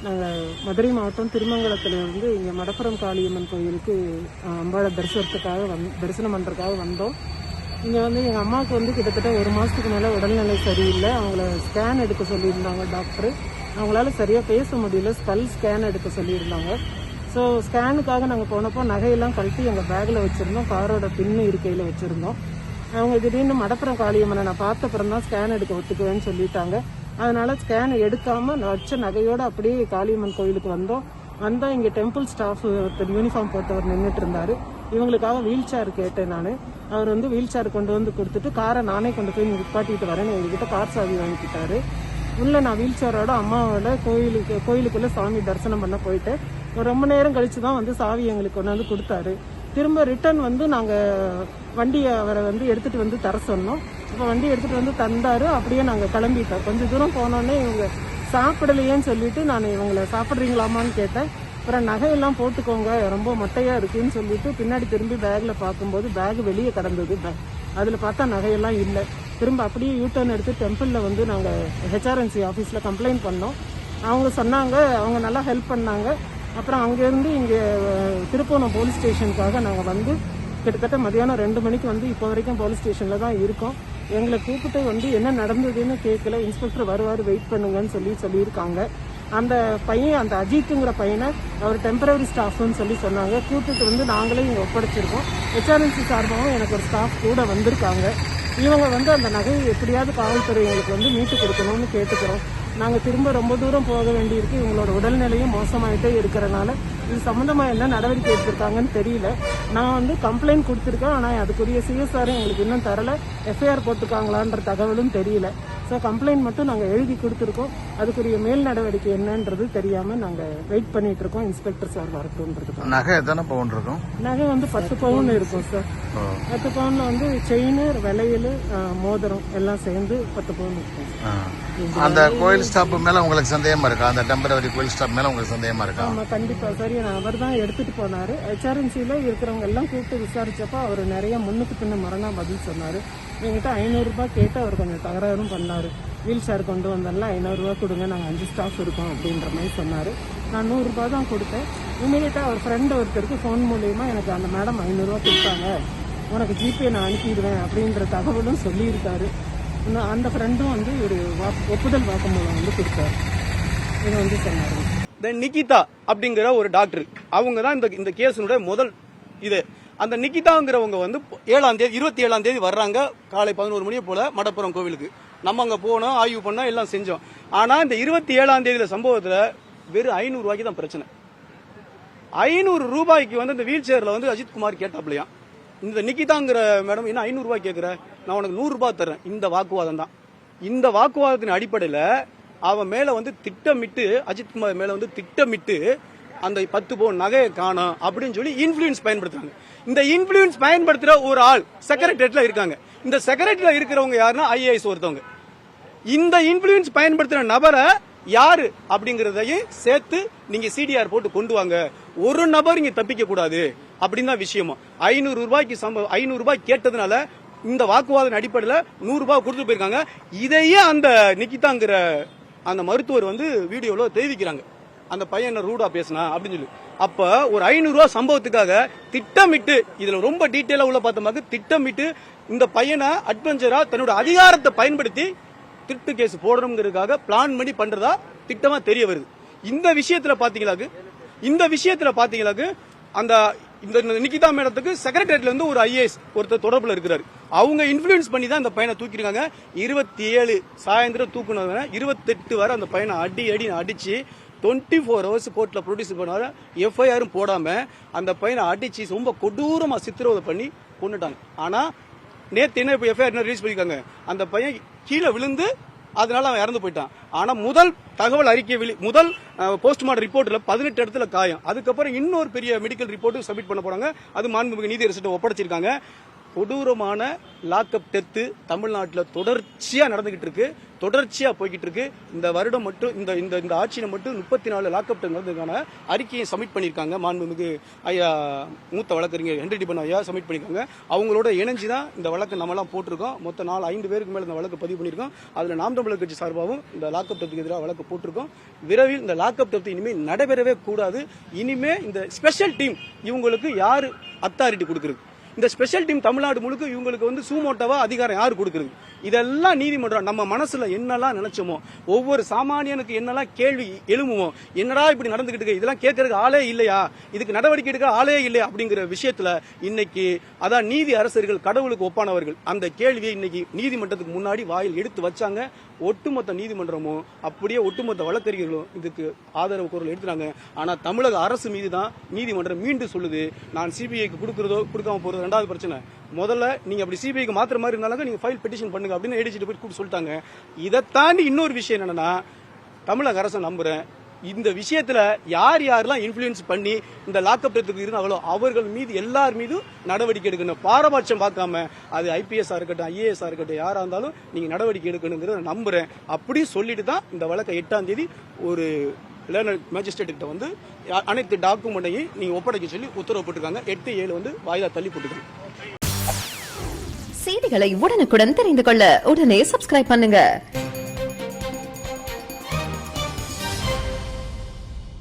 நாங்கள் மதுரை மாவட்டம் திருமங்கலத்திலிருந்து இங்கே மடப்புறம் காளியம்மன் கோயிலுக்கு அம்பாளை தரிசனம் பண்ணுறதுக்காக வந்தோம். இங்கே வந்து எங்கள் அம்மாவுக்கு வந்து கிட்டத்தட்ட 1 மாதத்துக்கு மேலே உடல்நிலை சரியில்லை. அவங்கள ஸ்கேன் எடுக்க சொல்லியிருந்தாங்க டாக்டர். அவங்களால சரியாக பேச முடியல. ஸ்கல் ஸ்கேன் எடுக்க சொல்லியிருந்தாங்க. ஸோ ஸ்கேனுக்காக நாங்கள் போனப்போ நகையெல்லாம் கழட்டி எங்கள் பேக்கில் வச்சுருந்தோம். காரோட பின்னு இருக்கையில் வச்சுருந்தோம். அவங்க திடீர்னு மடப்புறம் காளியம்மனை நான் பார்த்த அப்புறம் தான் ஸ்கேன் எடுக்க ஒத்துக்குவேன்னு சொல்லிட்டாங்க. அதனால ஸ்கேன் எடுக்காம வச்ச நகையோட அப்படியே காளியம்மன் கோயிலுக்கு வந்தா இங்க டெம்பிள் ஸ்டாஃப் ஒருத்தர் யூனிஃபார்ம் போட்டவர் நின்றுட்டு இருந்தாரு. இவங்களுக்காக வீல் சேர் கேட்டேன் நான். அவர் வந்து வீல் சேர் கொண்டு வந்து கொடுத்துட்டு காரை நானே கொண்டு போய் நிப்பாட்டிட்டு வரேன்னு எங்ககிட்ட கார் சாவி வாங்கிக்கிட்டாரு. உள்ள நான் வீல் சேரோட அம்மாவோட கோயிலுக்குள்ள சாமி தரிசனம் பண்ண போயிட்டேன். ரொம்ப நேரம் கழிச்சு தான் வந்து சாவி எங்களுக்கு கொண்டு வந்து கொடுத்தாரு. திரும்ப ரிட்டர்ன் வந்து நாங்கள் வண்டியை அவரை வந்து எடுத்துட்டு வந்து தர சொன்னோம். இப்போ வண்டி எடுத்துட்டு வந்து தந்தாரு. அப்படியே நாங்கள் கிளம்பிட்டோம். கொஞ்சம் தூரம் போனோடனே இவங்க சாப்பிடலையேன்னு சொல்லிட்டு நான் இவங்களை சாப்பிட்றீங்களாமான்னு கேட்டேன். அப்புறம் நகையெல்லாம் போட்டுக்கோங்க, ரொம்ப மொட்டையா இருக்குன்னு சொல்லிட்டு பின்னாடி திரும்பி பேக்ல பார்க்கும்போது பேக் வெளியே கிடந்தது. அதில் பார்த்தா நகையெல்லாம் இல்லை. திரும்ப அப்படியே யூட்டர்ன் எடுத்து டெம்பிளில் வந்து நாங்கள் ஹெச்ஆர்என்சி ஆஃபீஸில் கம்ப்ளைண்ட் பண்ணோம். அவங்க சொன்னாங்க, அவங்க நல்லா ஹெல்ப் பண்ணாங்க. அப்புறம் அங்கேருந்து இங்கே திருப்பூணம் போலீஸ் ஸ்டேஷனுக்காக நாங்கள் வந்து கிட்டத்தட்ட மதியானம் 2 மணிக்கு வந்து இப்போ வரைக்கும் போலீஸ் ஸ்டேஷனில் தான் இருக்கோம். எங்களை கூப்பிட்டு வந்து என்ன நடந்ததுன்னு கேட்கல. இன்ஸ்பெக்டர் வருவார், வெயிட் பண்ணுங்கன்னு சொல்லியிருக்காங்க. அந்த பையன், அந்த அஜித்துங்கிற பையனை அவர் டெம்பரரி ஸ்டாஃப்னு சொன்னாங்க. கூப்பிட்டு வந்து நாங்களே இங்கே ஒப்படைச்சிருக்கோம். ஹெச்ஆர்என்சி சார்பாகவும் எனக்கு ஒரு ஸ்டாஃப் கூட வந்திருக்காங்க. இவங்க வந்து அந்த நகையை எப்படியாவது காவல்துறை எங்களுக்கு வந்து மீட்டு கொடுக்கணும்னு கேட்டுக்கிறோம். நாங்கள் திரும்ப ரொம்ப தூரம் போக வேண்டியிருக்கு. இவங்களோட உடல்நிலையும் மோசமாயிட்டே இருக்கிறனால இது சம்மந்தமா என்ன நடவடிக்கை எடுத்திருக்காங்கன்னு தெரியல. நான் வந்து கம்ப்ளைண்ட் கொடுத்துருக்கேன். ஆனால் அதுக்குரிய சிஎஸ்ஆரும் எங்களுக்கு இன்னும் தரல. எஃப்ஐஆர் போட்டிருக்காங்களான்ற தகவலும் தெரியல. ஸோ கம்ப்ளைண்ட் மட்டும் நாங்கள் எழுதி கொடுத்துருக்கோம். அதுக்குரிய மேல் நடவடிக்கை என்னன்றது தெரியாமல் நாங்கள் வெயிட் பண்ணிட்டு இருக்கோம். இன்ஸ்பெக்டர் சார் வரட்டும்ன்றதுக்கு. நகை எத்தனை பவுன் இருக்கும்? நகை வந்து 10 பவுன் இருக்கும் சார். 10 பவுன்ல வந்து செயின், வளையல், மோதிரம் எல்லாம் சேர்ந்து 10 பவுன் இருக்கும். அந்த கோயில் ஸ்டாப் மேல உங்களுக்கு சந்தேகமா இருக்கா? அந்த டெம்பரரி கோயில் ஸ்டாப் மேல உங்களுக்கு சந்தேகமா இருக்கா? ஆமா, கண்டிப்பா சார். அவர் தான் எடுத்துட்டு போனாரு. ஹெச்ஆர்என்சில இருக்கிறவங்க எல்லாம் கூப்பிட்டு விசாரிச்சப்ப அவர் நிறைய முன்னுக்கு பின்ன மரணா பதில் சொன்னாரு. என்கிட்ட 500 ரூபாய் கேட்டு அவர் கொஞ்சம் தகராறும் பண்ணாரு. வீல் சேர் கொண்டு வந்தாலும் 500 ரூபாய் கொடுங்க, நாங்கள் 5 ஸ்டாஃப் இருக்கோம் அப்படின்ற மாதிரி சொன்னாரு. நான் 100 ரூபாய் தான் கொடுத்தேன். இமீடியட்டா அவர் ஃப்ரெண்ட் ஒருத்தருக்கு ஃபோன் மூலியமா எனக்கு அந்த மேடம் 500 ரூபாய் கொடுத்தாங்க, உனக்கு ஜிபே நான் அனுப்பிடுவேன் அப்படின்ற தகவலும் சொல்லியிருக்காரு. அந்த ஃப்ரெண்டும் வந்து ஒரு ஒப்புதல் வாக்குமூலம் வந்து கொடுத்தாரு. இது வந்து சொன்னாரு. நிகிதா அப்படிங்கிற ஒரு டாக்டர், அவங்க தான் இந்த கேஸினுடைய முதல் இது. அந்த நிகிதாங்கிறவங்க வந்து 27ஆம் தேதி வர்றாங்க. காலை 11 மணியை போல மடப்புறம் கோவிலுக்கு நம்ம அங்க போனோம், ஆய்வு பண்ணோம், எல்லாம் செஞ்சோம். ஆனா இந்த 27ஆம் தேதி சம்பவத்துல வெறும் 500 ரூபாய்க்கு தான் பிரச்சனை. 500 ரூபாய்க்கு வந்து இந்த வீல் சேர்ல வந்து அஜித்குமார் கேட்டாப்லையா, இந்த நிகிதாங்கிற மேடம் என்ன 500 ரூபாய் கேட்கிற, நான் உனக்கு 100 ரூபாய் தர்றேன். இந்த வாக்குவாதம் தான். இந்த வாக்குவாதத்தின் அடிப்படையில அவன் மேல வந்து திட்டமிட்டு, அஜித்குமார் மேல வந்து திட்டமிட்டு அந்த 10 பவுன் நகையை காணும் அப்படின்னு சொல்லி இன்ஃபுளுன்ஸ் பயன்படுத்துறாங்க. இந்த இன்ஃபுளுன்ஸ் பயன்படுத்துற ஒரு ஆள் செக்ரட்டரியேட்ல இருக்காங்க. இந்த செக்ரட்டரியில இருக்கிறவங்க யாருன்னா ஐஏஎஸ் ஒருத்தவங்க. இந்த இன்ஃபுளுன்ஸ் பயன்படுத்துற நபரை யாரு அப்படிங்கறதையும் சேர்த்து நீங்க சிடிஆர் போட்டு கொண்டு வாங்க. ஒரு நபர் இங்க தப்பிக்க கூடாது அப்படின்னு தான் விஷயமா. 500 ரூபாய்க்கு 500 ரூபாய் கேட்டதுனால இந்த வாக்குவாதம் அடிப்படையில் 100 ரூபாய் கொடுத்து போயிருக்காங்க. இதையே அந்த நிகிதாங்கிற அந்த மருத்துவர் வந்து வீடியோல தெரிவிக்கிறாங்க, அந்த பையன் ரூடா பேசினா அப்படின்னு சொல்லி. அப்ப ஒரு 500 ரூபாய் சம்பவத்துக்காக திட்டமிட்டு, இதுல ரொம்ப டீட்டெயிலா உள்ள பார்த்தோம்னா திட்டமிட்டு இந்த பையனை அட்வென்ச்சரா தன்னோட அதிகாரத்தை பயன்படுத்தி திருட்டு கேஸ் போடணுங்கிறதுக்காக பிளான் பண்ணி பண்றதா திட்டமா தெரிய வருது. இந்த விஷயத்துல பாத்தீங்களாக்கு அந்த இந்த நிகிதா மேடத்துக்கு செக்ரட்டரியேட்ல இருந்து ஒரு ஐஏஎஸ் ஒருத்தர் தொடர்புல இருக்கிறாரு. அவங்க இன்ஃபுளுன்ஸ் பண்ணி தான் இந்த பையனை தூக்கிருக்காங்க. 27 சாயந்தரம் தூக்குனவங்க 28 வரை அந்த பையனை அடிச்சு 24 ஹவர்ஸ் கோர்ட்ல ப்ரொடியூஸ் பண்ணாரு. எஃப்ஐஆரும் போடாம அந்த பையனை அடிச்சு ரொம்ப கொடூரமா சித்திரவதை பண்ணி கொண்டுட்டாங்க. ஆனா நேத்து என்ன எஃப்ஐஆர் ரிலீஸ் பண்ணிருக்காங்க, அந்த பையன் கீழே விழுந்து அதனால அவன் இறந்து போயிட்டான். ஆனா முதல் தகவல் அறிக்கை முதல் போஸ்ட்மார்டம் ரிப்போர்ட்ல 18 இடத்துல காயம். அதுக்கப்புறம் இன்னொரு பெரிய மெடிக்கல் ரிப்போர்ட் சப்மிட் பண்ண போறாங்க. அது மாண்புமிகு நீதியரசர்கிட்ட ஒப்படைச்சிருக்காங்க. கொடூரமான லாக்அப் டெத்து தமிழ்நாட்டில் தொடர்ச்சியா நடந்துகிட்டு இருக்கு, தொடர்ச்சியா போய்கிட்டு இருக்கு. இந்த வருடம் மட்டும் இந்த இந்த இந்த ஆட்சியில மட்டும் 34 லாக்அப் டெத் நடந்ததுக்கான அறிக்கையை சப்மிட் பண்ணியிருக்காங்க. மாண்புமிகு ஐயா மூத்த வழக்கறிஞர் ஹென்றி டிபன் ஐயா சப்மிட் பண்ணியிருக்காங்க. அவங்களோட இணைஞ்சுதான் இந்த வழக்கு நம்மலாம் போட்டிருக்கோம். மொத்தம் 5 பேருக்கு மேல இந்த வழக்கு பதிவு பண்ணியிருக்கோம். அதுல நாம் தமிழர் கட்சி சார்பாகவும் இந்த லாக்அப் டெத்துக்கு எதிராக வழக்கு போட்டிருக்கோம். விரைவில் இந்த லாக்அப் டெத் இனிமே நடைபெறவே கூடாது. இனிமே இந்த ஸ்பெஷல் டீம் இவங்களுக்கு யாரு அத்தாரிட்டி கொடுக்குறது? இந்த ஸ்பெஷல் டீம் தமிழ்நாடு முழுக்க இவங்களுக்கு வந்து சூமோட்டோவா அதிகாரம் யாரு கொடுக்குறது? இதெல்லாம் நீதிமன்றம் நம்ம மனசுல என்னெல்லாம் நினைச்சோமோ, ஒவ்வொரு சாமானியனுக்கு என்னெல்லாம் கேள்வி எழுமுமோ, என்னடா இப்படி நடந்துகிட்டு இருக்கு, இதெல்லாம் கேட்கறதுக்கு ஆளே இல்லையா, இதுக்கு நடவடிக்கை எடுக்க ஆளே இல்லையா அப்படிங்கிற விஷயத்துல இன்னைக்கு அதான் நீதி அரசர்கள் கடவுளுக்கு ஒப்பானவர்கள் அந்த கேள்வியை இன்னைக்கு நீதிமன்றத்துக்கு முன்னாடி வாயில் எடுத்து வச்சாங்க. ஒட்டுமொத்த நீதிமன்றமும் அப்படியே ஒட்டுமொத்த வழக்கறிஞர்களும் இதுக்கு ஆதரவு குரல் எடுத்துறாங்க. ஆனா தமிழக அரசு மீது தான் நீதிமன்றம் மீண்டும் சொல்லுது, நான் சிபிஐக்கு கொடுக்கறதோ கொடுக்காம போறது ரெண்டாவது பிரச்சனை. முதல்ல நீங்க அப்படி சிபிஐக்கு மாத்திர மாதிரி இருந்தாலும் நீங்க ஃபைல் பெட்டிஷன் பண்ணுங்க அப்படின்னு ஏடிஜிட்டு போய் கூப்பிட்டு சொல்லிட்டாங்க. இதை தாண்டி இன்னொரு விஷயம் என்னன்னா, தமிழக அரசை நம்புறேன், இந்த விஷயத்துல யார் யாரெல்லாம் இன்ஃபுளுன்ஸ் பண்ணி இந்த லாக்அப் டெத்துக்கு இருந்தாங்களோ அவர்கள் மீது எல்லார் மீதும் நடவடிக்கை எடுக்கணும். பாரபட்சம் பார்க்காம அது ஐபிஎஸ் இருக்கட்டும் ஐஏஎஸ் இருக்கட்டும் யாரா இருந்தாலும் நீங்க நடவடிக்கை எடுக்கணுங்கிறத நம்புறேன். அப்படி சொல்லிட்டு தான் இந்த வழக்கை 8ஆம் தேதி ஒரு மேஜிஸ்ட்ரேட் கிட்ட வந்து அனைத்து டாக்குமெண்ட்டையும் நீங்க ஒப்படைக்க சொல்லி உத்தரவு போட்டிருக்காங்க. 8/7 வந்து வாய்தா தள்ளி போட்டுருக்காங்க. செய்திகளை உடனுக்குடன் தெரிந்து கொள்ள உடனே சப்ஸ்கிரைப் பண்ணுங்க.